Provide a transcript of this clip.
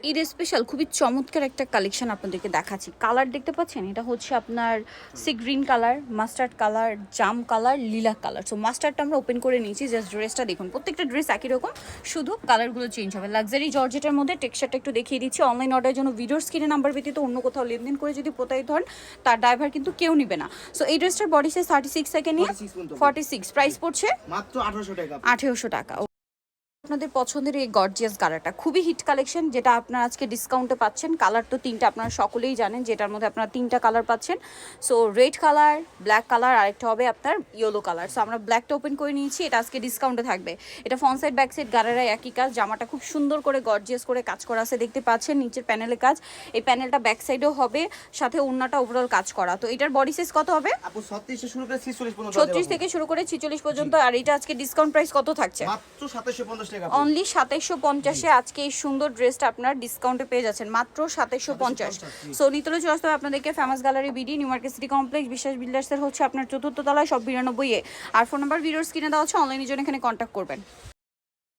Eid special খুবই চমৎকার একটা কালেকশন আপনাদেরকে দেখাচ্ছি। কালার দেখতে পাচ্ছেন, এটা হচ্ছে আপনার sea green colour, mustard colour, জাম কালার, লিলাক কালার। সো মাস্টার্ডটা আমরা ওপেন করে নিয়েছি, জাস্ট ড্রেসটা দেখুন। প্রত্যেকটা ড্রেস একই রকম, শুধু কালারগুলো চেঞ্জ হবে। লাক্সারি জর্জেটের মধ্যে টেক্সচারটা একটু দেখিয়ে দিচ্ছি। অনলাইন অর্ডারের জন্য ভিডিওর স্ক্রিনে নাম্বার ব্যতীত অন্য কোথাও লেনদেন করে যদি প্রতারিত হন, তার ড্রাইভার কিন্তু কেউ নিবে না। সো এই ড্রেসটার বডি সাইজ 36 থেকে নিয়ে 46, প্রাইস পড়ছে মাত্র 1800 টাকা। 1800 টাকা। আপনাদের পছন্দের এই গর্জিয়াস কালারটা খুবই হিট কালেকশন, যেটা আপনারা আজকে ডিসকাউন্টে পাচ্ছেন। কালার তো তিনটা, আপনারা সকলেই জানেন, যেটার মধ্যে আপনারা তিনটা কালার পাচ্ছেন। So red colour, black colour, আরেকটা হবে আপনার ইয়েলো কালার। সো আমরা ব্ল্যাকটা ওপেন করে নিয়েছি, এটা আজকে ডিসকাউন্টে থাকবে। এটা ফ্রন্ট সাইড ব্যাক সাইড গাড়ারাই একই কাজ। জামাটা খুব সুন্দর করে গর্জিয়াস করে কাজ করা আছে, দেখতে পাচ্ছেন নিচের প্যানেলে কাজ। এই প্যানেলটা ব্যাক সাইডেও হবে, সাথে ওড়নাটা ওভারঅল কাজ করা। তো এটার বডি সাইজ কত হবে? আপু 36 থেকে শুরু করে 46 পর্যন্ত। 36 থেকে শুরু করে 46 পর্যন্ত। আর এটা আজকে ডিসকাউন্ট প্রাইস কত থাকছে? মাত্র 2750 টাকা। অনলি 2750-এ আজকে এই সুন্দর ড্রেসটা আপনার ডিসকাউন্টে পেয়ে যাচ্ছেন, মাত্র 2750। সো নিতলে চলে আসতে হবে আপনাদেরকে famous gallery BD, new market city complex, বিশ্বাস বিল্ডার্সের হচ্ছে আপনার 4র্থ তলায়, সব 92 এ। আর ফোন নাম্বার ভিডিওর স্ক্রিনে দেওয়া হচ্ছে, অনলাইনের জন্য এখানে কন্ট্যাক্ট করবেন।